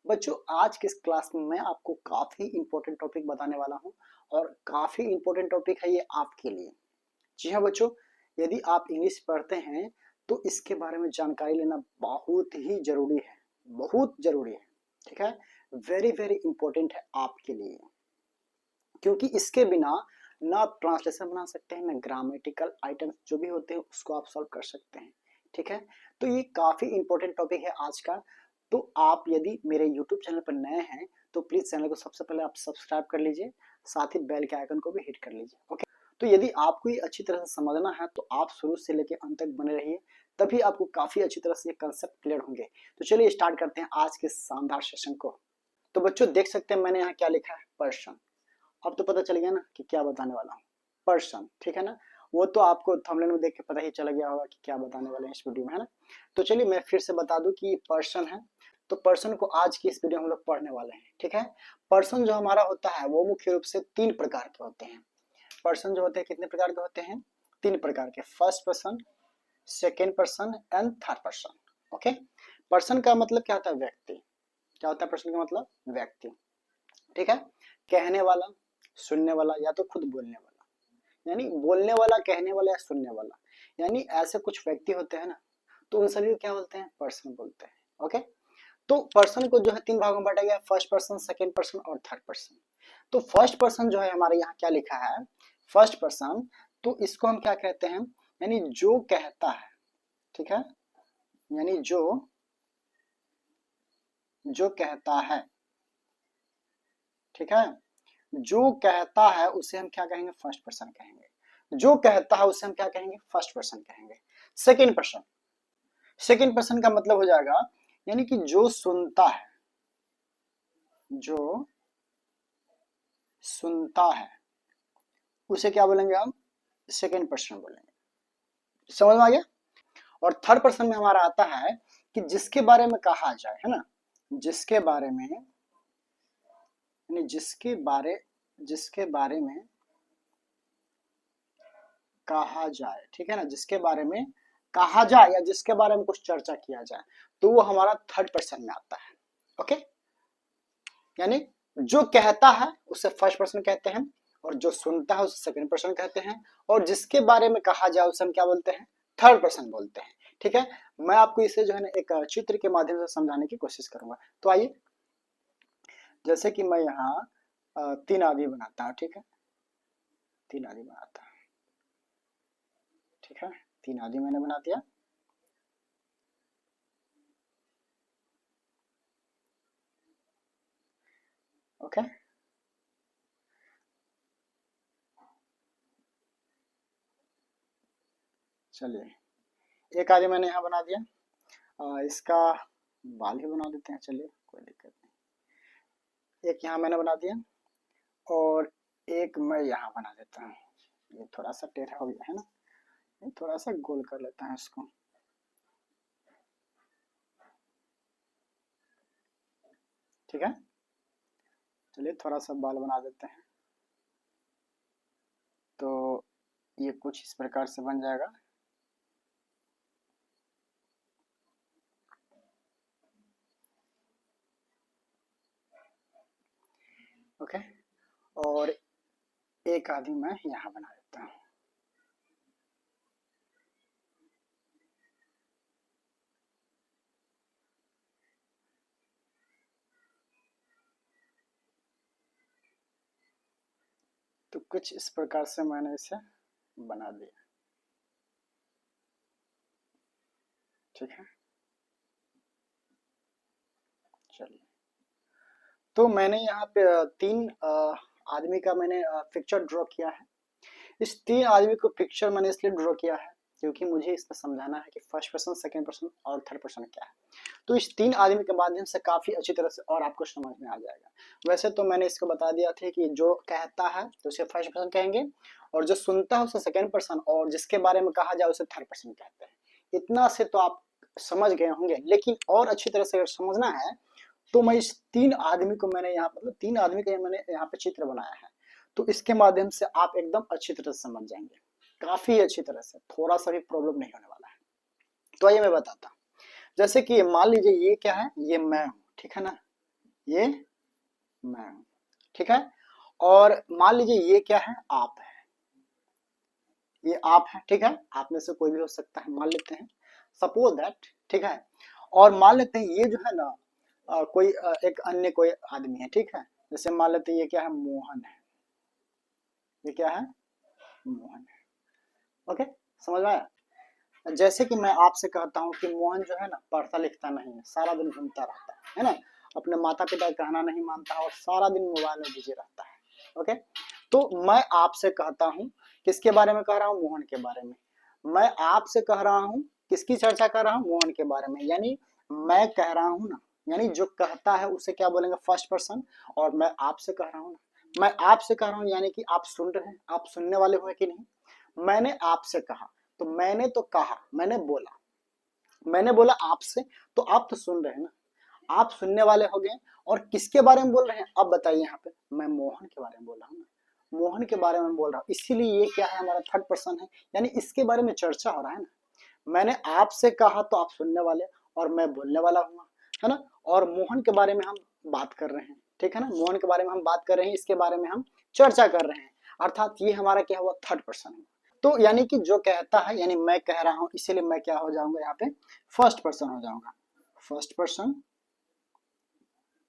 बच्चों आज की इस क्लास में मैं आपको काफी इंपॉर्टेंट टॉपिक बताने वाला हूं और काफी इंपॉर्टेंट टॉपिक है ये आपके लिए। जी हाँ बच्चों, यदि आप इंग्लिश पढ़ते हैं तो इसके बारे में जानकारी लेना बहुत ही जरूरी है, बहुत जरूरी है। ठीक है, वेरी वेरी इंपॉर्टेंट है आपके लिए, क्योंकि इसके बिना ना आप ट्रांसलेशन बना सकते हैं, ना ग्रामेटिकल आइटम्स जो भी होते हैं उसको आप सॉल्व कर सकते हैं। ठीक है, तो ये काफी इंपॉर्टेंट टॉपिक है आज का। तो आप यदि मेरे YouTube चैनल पर नए हैं तो प्लीज चैनल को सबसे पहले आप सब्सक्राइब कर लीजिए, साथ ही बेल के आइकन को भी हिट कर लीजिए। ओके, तो यदि आपको ये अच्छी तरह से समझना है तो आप शुरू से लेकर अंत तक बने रहिए, तभी आपको काफी अच्छी तरह से ये कंसेप्ट क्लियर होंगे। तो चलिए स्टार्ट करते हैं आज के शानदार सेशन को। तो बच्चों देख सकते हैं मैंने यहाँ क्या लिखा है, पर्सन। अब तो पता चल गया ना कि क्या बताने वाला हूँ, पर्सन। ठीक है ना, वो तो आपको थंबनेल में देख के पता ही चल गया होगा कि क्या बताने वाले हैं इस वीडियो में, है ना। तो चलिए मैं फिर से बता दूं कि पर्सन है। तो पर्सन को आज की इस वीडियो में हम लोग पढ़ने वाले हैं। ठीक है, पर्सन जो हमारा होता है वो मुख्य रूप से तीन प्रकार के होते हैं। पर्सन जो होते हैं कितने प्रकार के होते हैं? तीन प्रकार के, first person, second person and third person. Okay, person का मतलब क्या होता है? व्यक्ति। क्या होता है पर्सन का मतलब? व्यक्ति। ठीक है, कहने वाला, सुनने वाला या तो खुद बोलने वाला, यानी बोलने वाला, कहने वाला या सुनने वाला, यानी ऐसे कुछ व्यक्ति होते हैं ना, तो उन सभी को क्या बोलते हैं? पर्सन बोलते हैं। ओके, तो पर्सन को जो है तीन भागों में बांटा गया, फर्स्ट पर्सन, सेकंड पर्सन और थर्ड पर्सन। तो फर्स्ट पर्सन जो है हमारे यहाँ क्या लिखा है, फर्स्ट पर्सन, तो इसको हम क्या कहते हैं? यानी जो कहता है। ठीक है, यानी जो कहता है। ठीक है, जो कहता है उसे हम क्या कहेंगे? फर्स्ट पर्सन कहेंगे। जो कहता है उसे हम क्या कहेंगे? फर्स्ट पर्सन कहेंगे। सेकंड पर्सन, सेकंड पर्सन का मतलब हो जाएगा यानी कि जो सुनता है, जो सुनता है उसे क्या बोलेंगे हम? सेकंड पर्सन बोलेंगे। समझ में आ गया? और थर्ड पर्सन में हमारा आता है कि जिसके बारे में कहा जाए, है ना, जिसके बारे में, यानी जिसके बारे में कहा जाए। ठीक है ना, जिसके बारे में कहा जाए या जिसके बारे में कुछ चर्चा किया जाए, तो वो हमारा थर्ड पर्सन में आता है। ओके, यानी जो कहता है उसे फर्स्ट पर्सन कहते हैं, और जो सुनता है उसे सेकंड पर्सन कहते हैं, और जिसके बारे में कहा जाए उसे हम क्या बोलते हैं? थर्ड पर्सन बोलते हैं। ठीक है, मैं आपको इसे जो है ना एक चित्र के माध्यम से समझाने की कोशिश करूंगा। तो आइए, जैसे कि मैं यहाँ तीन आदमी बनाता हूँ। ठीक है, तीन आदमी बनाता हूँ। ठीक है, तीन आदमी मैंने बना दिया। ओके, चलिए एक आदमी मैंने यहाँ बना दिया। इसका बाल ही बना देते हैं, चलिए कोई दिक्कत नहीं। एक यहाँ मैंने बना दिया और एक मैं यहाँ बना देता हूँ। ये थोड़ा सा टेढ़ा हो गया है ना, ये थोड़ा सा गोल कर लेता है इसको। ठीक है, चलिए थोड़ा सा बाल बना देते हैं, तो ये कुछ इस प्रकार से बन जाएगा। ओके, और एक आदमी मैं यहाँ बना देता हूँ। तो कुछ इस प्रकार से मैंने इसे बना दिया। ठीक है, चलिए, तो मैंने यहाँ पे तीन आदमी का मैंने पिक्चर ड्रॉ किया है। इस तीन आदमी को पिक्चर मैंने इसलिए ड्रॉ किया है क्योंकि मुझे इसमें समझाना है कि फर्स्ट पर्सन, सेकंड पर्सन और थर्ड पर्सन क्या है। तो इस तीन आदमी के माध्यम से काफी अच्छी तरह से और आपको समझ में आ जाएगा। वैसे तो मैंने इसको बता दिया था कि जो कहता है तो उसे फर्स्ट पर्सन कहेंगे, और जो सुनता है उसे सेकंड पर्सन, और जिसके बारे में कहा जाए उसे थर्ड पर्सन कहते हैं। इतना से तो आप समझ गए होंगे, लेकिन और अच्छी तरह से अगर समझना है तो मैं इस तीन आदमी को मैंने यहाँ, मतलब तीन आदमी का मैंने यहाँ पे चित्र बनाया है, तो इसके माध्यम से आप एकदम अच्छी तरह से समझ जाएंगे, काफी अच्छी तरह से, थोड़ा सा भी प्रॉब्लम नहीं होने वाला है। तो आइए मैं बताता हूँ। जैसे कि मान लीजिए ये क्या है? ये मैं हूँ। ठीक है ना, ये मैं हूं, ठीक है। और मान लीजिए ये क्या है, आप है, ये आप है, ठीक है। आप में से कोई भी हो सकता है, मान लेते हैं, सपोज दैट, ठीक है। और मान लेते हैं ये जो है ना कोई एक अन्य कोई आदमी है, ठीक है। जैसे मान लेते हैं ये क्या है, मोहन है, ये क्या है, मोहन है, ओके, समझ में आया। जैसे कि मैं आपसे कहता हूँ कि मोहन जो है ना पढ़ता लिखता नहीं है, सारा दिन घूमता रहता है ना, अपने माता पिता का कहना नहीं मानता और सारा दिन मोबाइल में बिजी रहता है, ओके। तो मैं आपसे कहता हूँ, किसके बारे में कह रहा हूँ, मोहन के बारे में। मैं आपसे कह रहा हूँ, किसकी चर्चा कर रहा हूँ, मोहन के बारे में, यानी मैं कह रहा हूँ ना, यानी जो कहता है उसे क्या बोलेंगे, फर्स्ट पर्सन। और मैं आपसे कह रहा हूँ ना, मैं आपसे कह रहा हूँ यानी कि आप सुन रहे हैं, आप सुनने वाले हो कि नहीं। मैंने आपसे कहा, तो मैंने तो कहा, मैंने बोला आपसे, तो आप तो सुन रहे हैं ना, आप सुनने वाले हो गए। और किसके बारे में बोल रहे हैं, अब बताइए यहाँ पे, मैं मोहन के बारे में बोल रहा हूँ ना, मोहन के बारे में बोल रहा हूँ, इसीलिए ये क्या है, हमारा थर्ड पर्सन है, यानी इसके बारे में चर्चा हो रहा है ना। मैंने आपसे कहा तो आप सुनने वाले, और मैं बोलने वाला हूँ, है ना। और मोहन के बारे में हम बात कर रहे हैं, ठीक है ना, मोहन के बारे में हम बात कर रहे हैं, इसके बारे में हम चर्चा कर रहे हैं, अर्थात ये हमारा क्या हुआ, थर्ड पर्सन है। तो यानी कि जो कहता है, यानी मैं कह रहा हूं, इसीलिए मैं क्या हो जाऊंगा यहाँ पे, फर्स्ट पर्सन हो जाऊंगा, फर्स्ट पर्सन,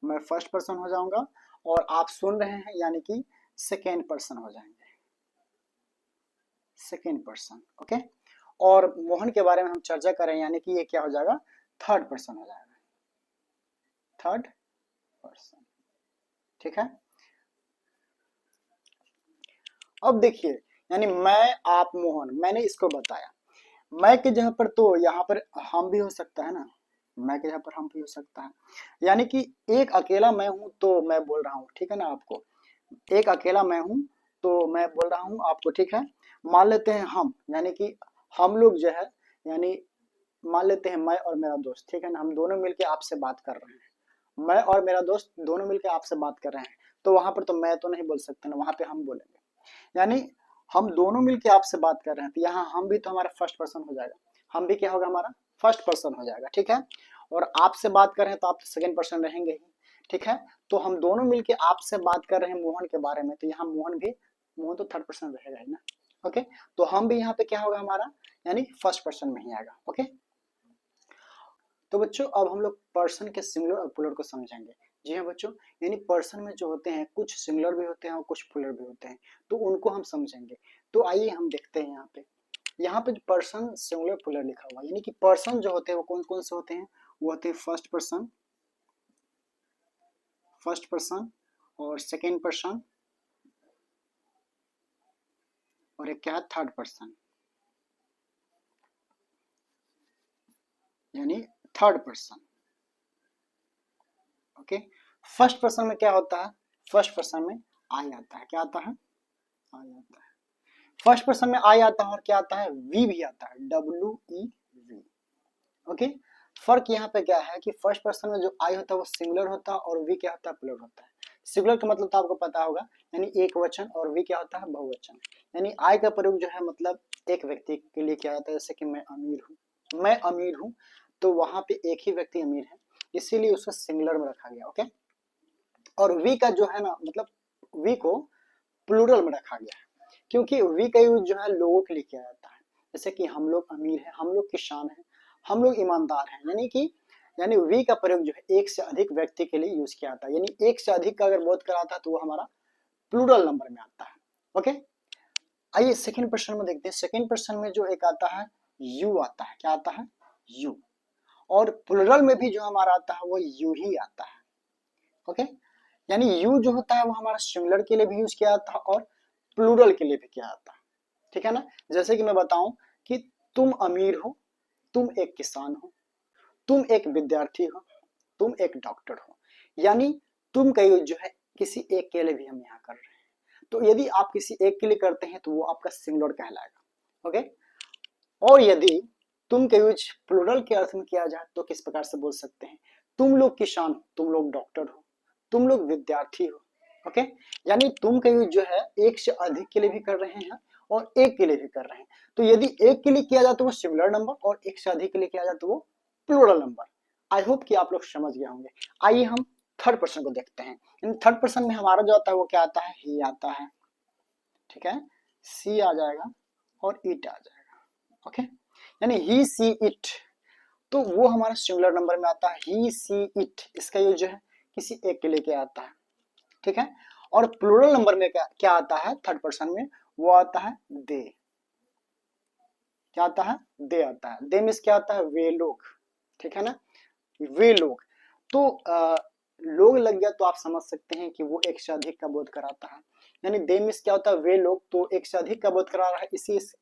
मैं फर्स्ट पर्सन हो जाऊंगा। और आप सुन रहे हैं यानी कि सेकेंड पर्सन हो जाएंगे, सेकेंड पर्सन, ओके। और मोहन के बारे में हम चर्चा करें यानी कि ये क्या हो जाएगा, थर्ड पर्सन हो जाएगा, थर्ड पर्सन, ठीक है। अब देखिए, यानी मैं, आप, मोहन, मैंने इसको बताया, मैं की जगह पर तो यहाँ पर हम भी हो सकता है ना, मैं की जगह पर हम भी हो सकता है, यानी कि एक अकेला मैं हूं तो मैं बोल रहा हूँ, ठीक है ना, आपको एक अकेला मैं हूं तो मैं बोल रहा हूँ आपको, ठीक है। मान लेते हैं हम, यानी कि हम लोग जो है, यानी मान लेते हैं मैं और मेरा दोस्त, ठीक है ना, हम दोनों मिलके आपसे बात कर रहे हैं, मैं और मेरा दोस्त दोनों मिलके आपसे बात कर रहे हैं, तो वहां पर तो मैं तो नहीं बोल सकते ना, वहां पे हम बोलेंगे, यानी हम दोनों मिलके आपसे बात कर रहे हैं, तो यहाँ हम भी तो हमारा फर्स्ट पर्सन हो जाएगा, हम भी क्या होगा, हमारा फर्स्ट पर्सन हो जाएगा, ठीक है। और आपसे बात कर रहे हैं तो आप तो सेकेंड पर्सन रहेंगे ही, ठीक है। तो हम दोनों मिलके आपसे बात कर रहे हैं मोहन के बारे में, तो यहाँ मोहन भी, मोहन तो थर्ड पर्सन रहेगा ही ना, ओके। तो हम भी यहाँ पे क्या होगा हमारा, यानी फर्स्ट पर्सन में ही आएगा, ओके। तो बच्चों अब हम लोग पर्सन के सिंगुलर और प्लूरल को समझेंगे। जी हाँ बच्चों, यानी पर्सन में जो होते हैं कुछ सिंगुलर भी होते हैं और कुछ प्लूरल भी होते हैं, तो उनको हम समझेंगे। तो आइए हम देखते हैं यहाँ पे जो पर्सन सिंगुलर प्लूरल लिखा हुआ है, यानी कि पर्सन जो होते हैं वो कौन कौन से होते हैं, वो होते हैं फर्स्ट पर्सन, और सेकेंड पर्सन, और एक क्या है, थर्ड पर्सन, यानी third person, okay. First person में क्या होता है, फर्स्ट पर्सन में आई आता है, क्या आता है, आई आता है, फर्स्ट पर्सन में आई आता है, और क्या आता है, वी भी आता है, WEV, ओके। फर्क यहाँ पे क्या है कि फर्स्ट पर्सन में जो आई होता है वो सिंगुलर होता है, और वी क्या होता है, प्लूरल होता है। सिंगुलर का मतलब तो आपको पता होगा, यानी एक वचन, और वी क्या होता है, बहुवचन। यानी आई का प्रयोग जो है मतलब एक व्यक्ति के लिए किया जाता है, जैसे कि मैं अमीर हूँ, तो वहां पे एक ही व्यक्ति अमीर है, इसीलिए उसको सिंगुलर में रखा गया, ओके। और वी का जो है ना, मतलब वी को प्लूरल में रखा गया है, क्योंकि वी का यूज जो है लोगों के लिए किया जाता है, जैसे कि हम लोग अमीर हैं, हम लोग किसान हैं, हम लोग ईमानदार हैं, यानी वी का प्रयोग जो है एक से अधिक व्यक्ति के लिए यूज किया जाता है, यानी एक से अधिक का अगर बोध कराता है तो वो हमारा प्लूरल नंबर में आता है, ओके। आइए सेकंड पर्सन में देखते हैं, सेकंड पर्सन में जो एक आता है, यू आता है, क्या आता है, यू। और प्लूरल में भी जो हमारा आता है वो यू ही आता है, ओके। यानी यू जो होता है वो हमारा सिंगुलर के लिए भी यूज किया जाता है और प्लूरल के लिए भी किया जाता है, ठीक है ना। जैसे कि मैं बताऊं कि तुम अमीर हो, तुम एक किसान हो, तुम एक विद्यार्थी हो, तुम एक डॉक्टर हो, यानी तुम का यूज जो है किसी एक के लिए भी हम यहाँ कर रहे हैं, तो यदि आप किसी एक के लिए करते हैं तो वो आपका सिंगुलर कहलाएगा, ओके। और यदि तुम का यूज प्लूरल के अर्थ में किया जाए तो किस प्रकार से बोल सकते हैं, तुम लोग किसान हो, तुम लोग डॉक्टर हो, तुम लोग विद्यार्थी हो, ओके। यानी तुम का यूज जो है एक से अधिक के लिए भी कर रहे हैं और एक के लिए भी कर रहे हैं, तो यदि एक के लिए किया जाए तो वो सिंगुलर नंबर, और एक से अधिक के लिए किया जाए तो वो प्लूरल नंबर। आई होप कि आप लोग समझ गए होंगे। आइए हम थर्ड पर्सन को देखते हैं। यानी थर्ड पर्सन में हमारा जो आता है वो क्या आता है, ही आता है, ठीक है, सी आ जाएगा और इट आ जाएगा, ओके। यानी ही सी इट, तो वो हमारा सिंगुलर नंबर में आता है, ही सी इट, इसका यूज जो है किसी एक के लिए क्या आता है, ठीक है। और प्लूरल नंबर में क्या आता है थर्ड पर्सन में, वो आता है दे, क्या आता है, दे आता है। दे मीन्स क्या आता है, वे लोग, ठीक है ना, वे लोग। तो लोग लग गया तो आप समझ सकते हैं कि वो एक से अधिक का बोध कराता है। यानी दे मीन्स क्या होता है, वे लोग, तो एक से अधिक का बोध करा रहा है,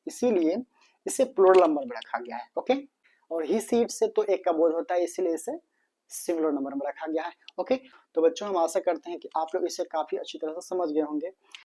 इसीलिए इसे प्लूरल नंबर में रखा गया है, ओके। और ही सीट से तो एक का बोध होता है, इसीलिए इसे सिंगुलर नंबर में रखा गया है, ओके। तो बच्चों हम आशा करते हैं कि आप लोग इसे काफी अच्छी तरह से समझ गए होंगे।